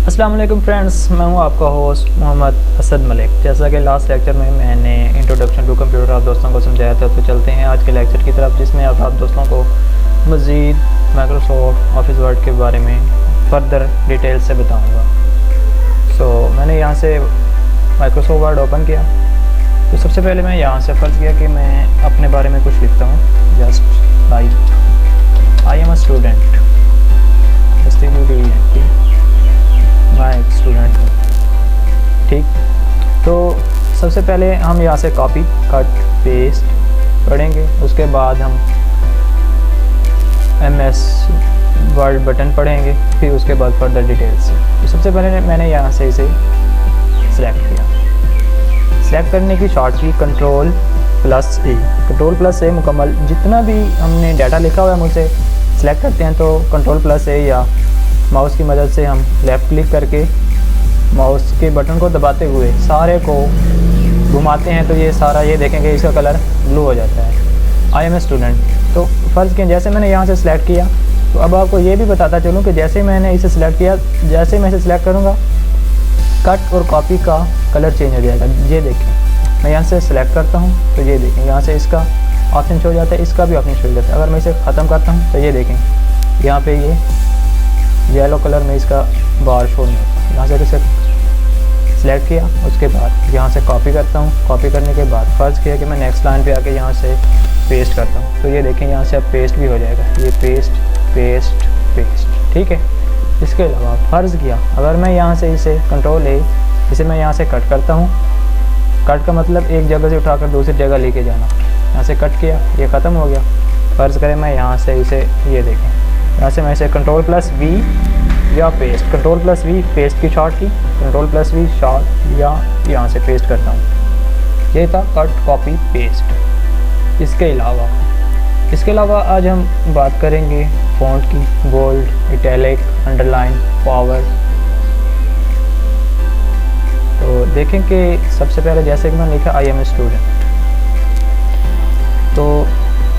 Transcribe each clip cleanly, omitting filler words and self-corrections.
अस्सलाम वालेकुम फ्रेंड्स, मैं हूं आपका होस्ट मोहम्मद असद मलिक। जैसा कि लास्ट लेक्चर में मैंने इंट्रोडक्शन टू कंप्यूटर आप दोस्तों को समझाया था, तो चलते हैं आज के लेक्चर की तरफ, जिसमें अब आप दोस्तों को मज़ीद माइक्रोसॉफ्ट ऑफिस वर्ड के बारे में फर्दर डिटेल से बताऊंगा। मैंने यहाँ से माइक्रोसॉफ्ट वर्ड ओपन किया, तो सबसे पहले मैं यहाँ से फ़र्ज़ किया कि मैं अपने बारे में कुछ लिखता हूँ। Just like I am a student, मैं एक स्टूडेंट हूँ। ठीक, तो सबसे पहले हम यहाँ से कॉपी कट पेस्ट पढ़ेंगे, उसके बाद हम MS वर्ड बटन पढ़ेंगे, फिर उसके बाद फर्दर डिटेल्स। तो सबसे पहले मैंने यहाँ से इसे सिलेक्ट किया। सिलेक्ट करने की शॉर्ट की Ctrl+A। Ctrl+A मुकम्मल जितना भी हमने डाटा लिखा हुआ है हम उसे सिलेक्ट करते हैं, तो Ctrl+A या माउस की मदद से हम लेफ़्ट क्लिक करके माउस के बटन को दबाते हुए सारे को घुमाते हैं, तो ये सारा ये देखेंगे इसका कलर ब्लू हो जाता है। I am a student. तो फ़र्ज़ किया जैसे मैंने यहाँ से सिलेक्ट किया, तो अब आपको ये भी बताता चलूँ कि जैसे मैंने इसे सिलेक्ट किया, जैसे मैं इसे सिलेक्ट करूँगा कट और कॉपी का कलर चेंज हो जाएगा। ये देखें, मैं यहाँ से सिलेक्ट करता हूँ तो ये देखें यहाँ से इसका ऑप्शन शो हो जाता है, इसका भी ऑप्शन शो हो जाता है। अगर मैं इसे ख़त्म करता हूँ तो ये देखें यहाँ पे ये येलो कलर में इसका बार शो नहीं होता। यहाँ से इसे सिलेक्ट किया, उसके बाद यहाँ से कॉपी करता हूँ। कॉपी करने के बाद फ़र्ज़ किया कि मैं नेक्स्ट लाइन पे आके यहाँ से पेस्ट करता हूँ, तो ये देखें यहाँ से अब पेस्ट भी हो जाएगा। ये पेस्ट पेस्ट पेस्ट, ठीक है। इसके अलावा फ़र्ज़ किया अगर मैं यहाँ से इसे Ctrl+A, इसे मैं यहाँ से कट करता हूँ। कट का मतलब एक जगह से उठाकर दूसरी जगह लेके जाना। यहाँ से कट किया, ये ख़त्म हो गया। फ़र्ज़ करें मैं यहाँ से इसे, ये देखें यहाँ से मैं इसे Ctrl+V या पेस्ट, Ctrl+V पेस्ट की शॉर्ट की, Ctrl+V शॉर्ट या यहाँ से पेस्ट करता हूँ। ये था कट कॉपी पेस्ट। इसके अलावा आज हम बात करेंगे फ़ॉन्ट की, बोल्ड, इटैलिक, अंडरलाइन, पावर। तो देखें कि सबसे पहले जैसे कि मैंने लिखा आई एम ए स्टूडेंट, तो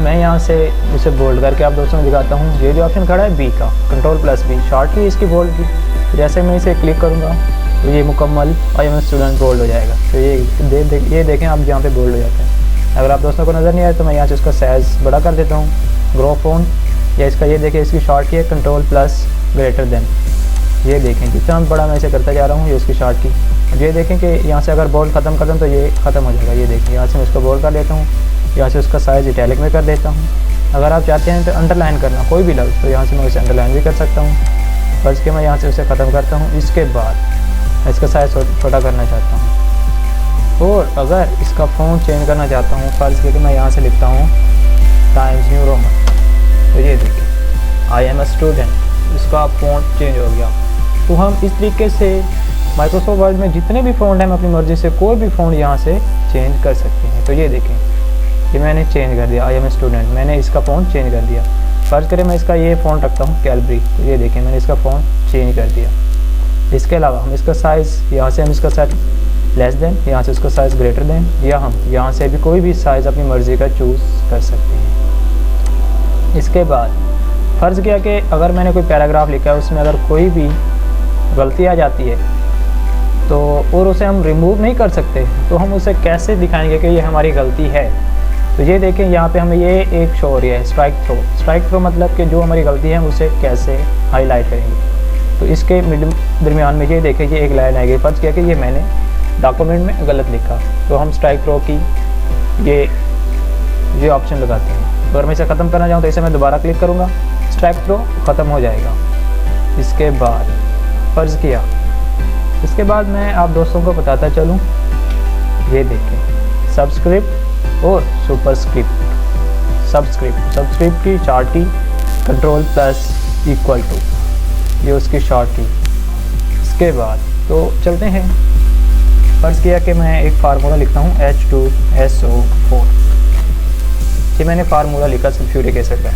मैं यहाँ से इसे बोल्ड करके आप दोस्तों को दिखाता हूँ। ये जो ऑप्शन खड़ा है B का, Ctrl+B शॉर्ट की इसकी बोल्ड की। जैसे मैं इसे क्लिक करूँगा तो ये मुकम्मल I am a student bold हो जाएगा। तो ये देखें आप यहाँ पे बोल्ड हो जाता है। अगर आप दोस्तों को नज़र नहीं आए तो मैं यहाँ से इसका साइज़ बड़ा कर देता हूँ, ग्रो फ़ोन, या इसका ये देखें इसकी शॉर्ट की है Ctrl+greater than। ये देखें जितना बड़ा मैं इसे करता जा रहा हूँ, ये इसकी शॉर्ट की। अब ये देखें कि यहाँ से अगर बोल्ड ख़त्म कर दूँ तो ये ख़त्म हो जाएगा। ये देखें यहाँ से मैं इसको बोल्ड कर देता हूँ, यहाँ से उसका साइज़ इटैलिक में कर देता हूँ। अगर आप चाहते हैं तो अंडरलाइन करना कोई भी लफ्ज़, तो यहाँ से मैं इसे अंडरलाइन भी कर सकता हूँ। बस कि मैं यहाँ से उसे ख़त्म करता हूँ। इसके बाद मैं इसका साइज़ छोटा करना चाहता हूँ, और अगर इसका फ़ॉन्ट चेंज करना चाहता हूँ, फ़र्ज़ कि मैं यहाँ से लिखता हूँ टाइम्स न्यू रोमन, तो ये देखिए आई एम अ स्टूडेंट, इसका फ़ॉन्ट चेंज हो गया। तो हम इस तरीके से माइक्रोसॉफ्ट वर्ड में जितने भी फ़ॉन्ट हैं हम अपनी मर्ज़ी से कोई भी फ़ॉन्ट यहाँ से चेंज कर सकते हैं। तो ये देखें ये मैंने चेंज कर दिया, आई एम ए स्टूडेंट, मैंने इसका फ़ॉन्ट चेंज कर दिया। फ़र्ज़ करें मैं इसका ये फ़ॉन्ट रखता हूँ कैलबरी, तो ये देखें मैंने इसका फ़ॉन्ट चेंज कर दिया। इसके अलावा हम इसका साइज़, यहाँ से हम इसका साइज़ लेस देन, यहाँ से उसका साइज़ ग्रेटर देन, या हम यहाँ से भी कोई भी साइज़ अपनी मर्ज़ी का चूज़ कर सकते हैं। इसके बाद फ़र्ज़ किया कि अगर मैंने कोई पैराग्राफ लिखा है, उसमें अगर कोई भी गलती आ जाती है तो और उसे हम रिमूव नहीं कर सकते, तो हम उसे कैसे दिखाएंगे कि ये हमारी गलती है। तो ये देखें यहाँ पे हमें ये एक शो हो रही है स्ट्राइक थ्रो। स्ट्राइक थ्रो मतलब कि जो हमारी गलती है हम उसे कैसे हाईलाइट करेंगे। तो इसके दरमियान में ये देखें ये एक लाइन आएगी। फ़र्ज़ किया कि ये मैंने डॉक्यूमेंट में गलत लिखा, तो हम स्ट्राइक थ्रो की ये ऑप्शन लगाते हैं। अगर मैं इसे ख़त्म करना चाहूँ तो इसे मैं दोबारा क्लिक करूँगा, स्ट्राइक थ्रो ख़त्म हो जाएगा। इसके बाद फ़र्ज़ किया, इसके बाद मैं आप दोस्तों को बताता चलूँ, ये देखें सबस्क्रिप्ट और सुपरस्क्रिप्ट। सबस्क्रिप्ट की शॉर्ट की Ctrl+=, ये उसकी शॉर्ट की। इसके बाद तो चलते हैं, फ़र्ज़ किया कि मैं एक फार्मूला लिखता हूँ H2SO4। ये मैंने फार्मूला लिखा सल्फ्यूरिक एसिड का,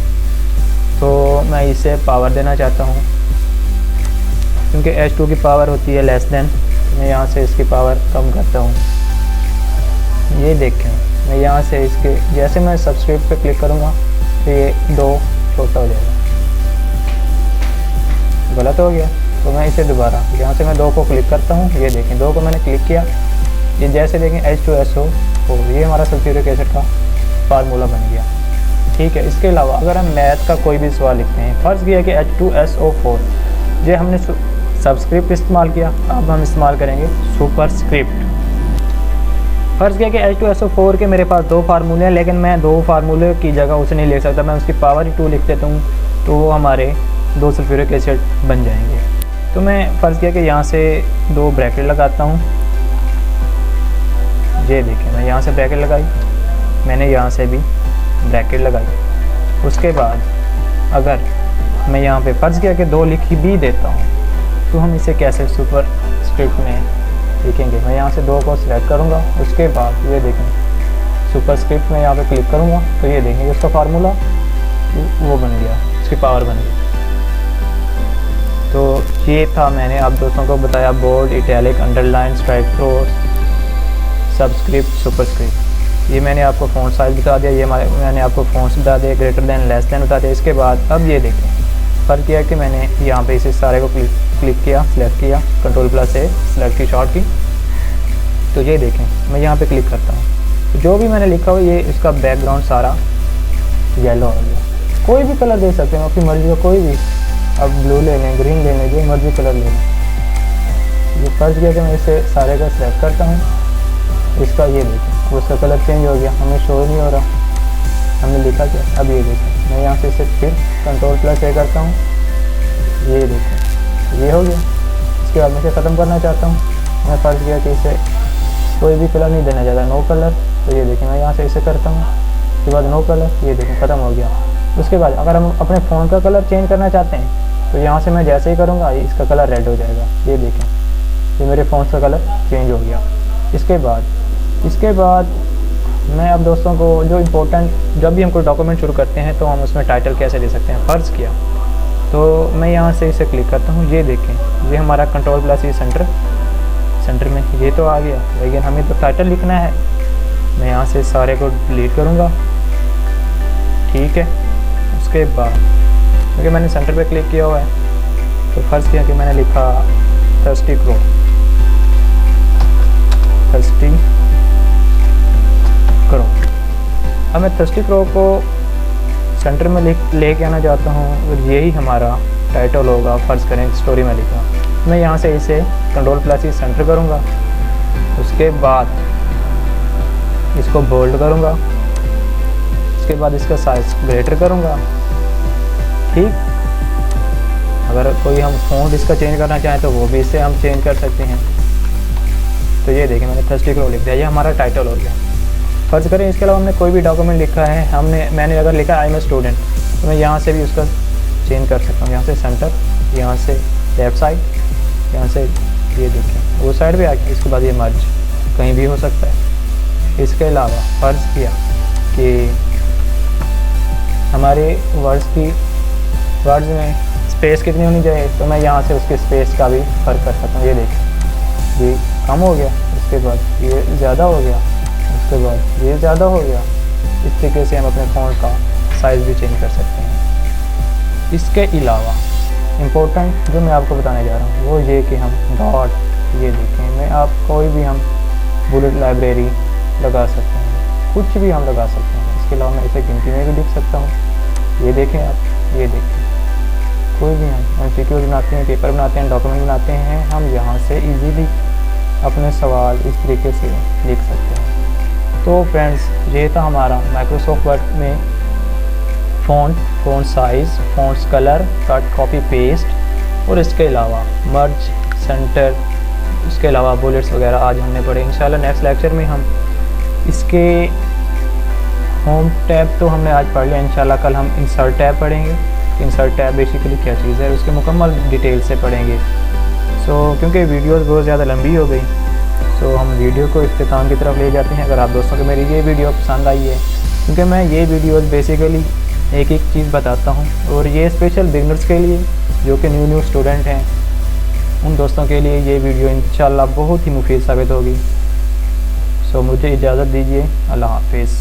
तो मैं इसे पावर देना चाहता हूँ क्योंकि H2 की पावर होती है लेस देन, तो मैं यहाँ से इसकी पावर कम करता हूँ। ये देखें मैं यहाँ से इसके जैसे मैं सबस्क्रिप्ट पे क्लिक करूँगा तो ये 2 छोटा हो जाएगा, गलत हो गया। तो मैं इसे दोबारा यहाँ से मैं 2 को क्लिक करता हूँ। ये देखें 2 को मैंने क्लिक किया, ये जैसे देखें H2SO4 ये हमारा सल्फ्यूरिक एसिड का फार्मूला बन गया। ठीक है, इसके अलावा अगर हम मैथ का कोई भी सवाल लिखते हैं, फ़र्ज़ किया कि H2SO4 ये हमने सबस्क्रिप्ट इस्तेमाल किया, अब हम इस्तेमाल करेंगे सुपरस्क्रिप्ट। फ़र्ज़ किया कि H2SO4 के मेरे पास 2 फार्मूले हैं, लेकिन मैं 2 फार्मूले की जगह उसे नहीं लिख सकता, मैं उसकी पावर 2 लिख देता हूँ तो वो हमारे 2 सल्फ्यूरिक एसिड बन जाएंगे। तो मैं फ़र्ज़ किया कि यहाँ से 2 ब्रैकेट लगाता हूँ। ये देखिए मैं यहाँ से ब्रैकेट लगाई, मैंने यहाँ से भी ब्रैकेट लगाई। उसके बाद अगर मैं यहाँ पे फ़र्ज़ किया कि 2 लिख भी देता हूँ तो हम इसे कैसे सुपर स्क्रिप्ट में लिखेंगे। मैं यहाँ से 2 को सिलेक्ट करूँगा, उसके बाद ये देखें सुपर स्क्रिप्ट में यहाँ पे क्लिक करूँगा तो ये देखेंगे उसका फार्मूला वो बन गया, उसकी पावर बन गई। तो ये था, मैंने आप दोस्तों को बताया bold, italic, underline, strikethrough, subscript, superscript. ये मैंने आपको फ़ॉन्ट साइज़ बता दिया, ये मैंने आपको फ़ॉन्ट्स बता दिया, ग्रेटर दैन, लेस दैन बता दिया। इसके बाद अब ये देखें फ़र्क किया कि मैंने यहाँ पे इसे सारे को क्लिक किया, सिलेक्ट किया, Ctrl+A सिलेक्ट की शॉर्ट की। तो ये देखें मैं यहाँ पे क्लिक करता हूँ, जो भी मैंने लिखा हो ये इसका बैकग्राउंड सारा येलो हो गया। कोई भी कलर दे सकते हैं अपनी मर्ज़ी का, कोई भी, अब ब्लू ले लें, ग्रीन ले लें, जो मर्ज़ी कलर ले लें। ये फ़र्ज़ किया कि मैं इसे सारे का सिलेक्ट करता हूँ, इसका ये देखें उसका कलर चेंज हो गया, हमें शो नहीं हो रहा, हमने लिखा क्या। अब ये देखें मैं यहाँ से इसे फिर Ctrl+A करता हूँ, ये देखें ये हो गया। इसके बाद मैं इसे ख़त्म करना चाहता हूँ, मैं फ़र्ज़ किया कि इसे कोई भी कलर नहीं देना चाहता, नो कलर। तो ये देखें मैं यहाँ से इसे करता हूँ, उसके बाद नो कलर, ये देखें ख़त्म हो गया। उसके बाद अगर हम अपने फ़ोन का कलर चेंज करना चाहते हैं तो यहाँ से मैं जैसे ही करूँगा इसका कलर रेड हो जाएगा। ये देखें ये मेरे फ़ोन का कलर चेंज हो गया। इसके बाद मैं अब दोस्तों को जो इम्पोर्टेंट, जब भी हम कोई डॉक्यूमेंट शुरू करते हैं तो हम उसमें टाइटल कैसे दे सकते हैं। फ़र्ज़ किया तो मैं यहाँ से इसे क्लिक करता हूँ, ये देखें ये हमारा Ctrl+E सेंटर में ये तो आ गया, लेकिन हमें तो टाइटल लिखना है। मैं यहाँ से सारे को डिलीट करूँगा। ठीक है, उसके बाद क्योंकि मैंने सेंटर पे क्लिक किया हुआ है तो फ़र्ज़ किया कि मैंने लिखा थर्स्टी क्रो अब मैं थर्स्टी क्रो को सेंटर में लेके आना चाहता हूँ और यही हमारा टाइटल होगा। फ़र्ज़ करें स्टोरी में लिखा, मैं यहाँ से इसे Ctrl+E सेंटर करूँगा, उसके बाद इसको बोल्ड करूँगा, उसके बाद इसका साइज़ ग्रेटर करूँगा। ठीक, अगर कोई हम फ़ॉन्ट इसका चेंज करना चाहें तो वो भी इससे हम चेंज कर सकते हैं। तो ये देखिए मैंने थर्स्टी क्रो लिख दिया, ये हमारा टाइटल हो गया। फ़र्ज़ करें इसके अलावा हमने कोई भी डॉक्यूमेंट लिखा है, मैंने अगर लिखा आई एम ए स्टूडेंट तो मैं यहाँ से भी उसका चेंज कर सकता हूँ। यहाँ से सेंटर, यहाँ से लेफ़्ट साइड, यहाँ से ये देखें वो साइड भी आ गया। इसके बाद ये मर्ज कहीं भी हो सकता है। इसके अलावा फ़र्ज़ किया कि हमारे वर्ड्स में स्पेस कितनी होनी चाहिए तो मैं यहाँ से उसके स्पेस का भी फ़र्क कर सकता हूँ। ये देखें ये कम हो गया, इसके बाद ये ज़्यादा हो गया, उसके बाद ये ज़्यादा हो गया। इस तरीके से हम अपने फ़ॉन्ट का साइज़ भी चेंज कर सकते हैं। इसके अलावा इम्पोर्टेंट जो मैं आपको बताने जा रहा हूँ वो ये कि हम डॉट, ये देखें मैं आप कोई भी हम बुलेट लाइब्रेरी लगा सकते हैं, कुछ भी हम लगा सकते हैं। इसके अलावा मैं इसे गिनती में भी लिख सकता हूँ। ये देखें आप, ये देखें कोई भी हम MCQ बनाते हैं, पेपर बनाते हैं, डॉक्यूमेंट बनाते हैं, हम यहाँ से इजीली अपने सवाल इस तरीके से लिख सकते हैं। तो फ्रेंड्स ये था हमारा माइक्रोसॉफ्ट वर्ड में font size, fonts colour, cut, copy, paste और इसके अलावा मर्ज, सेंटर, इसके अलावा बुलेट्स वगैरह आज हमने पढ़े। इंशाल्लाह नेक्स्ट लेक्चर में हम इसके होम टैब तो हमने आज पढ़ लिया, इंशाल्लाह कल हम इंसर्ट टैब पढ़ेंगे। इंसर्ट टैब बेसिकली क्या चीज़ है उसके मुकम्मल डिटेल से पढ़ेंगे। क्योंकि वीडियोस बहुत ज़्यादा लंबी हो गई हम वीडियो को इख्तिताम की तरफ ले जाते हैं। अगर आप दोस्तों को मेरी ये वीडियो पसंद आई है, क्योंकि मैं ये वीडियोस बेसिकली एक एक चीज़ बताता हूँ और ये स्पेशल बिगनर्स के लिए जो कि न्यू स्टूडेंट हैं उन दोस्तों के लिए ये वीडियो इंशाल्लाह बहुत ही मुफीद साबित होगी। मुझे इजाज़त दीजिए, अल्लाह हाफिज़।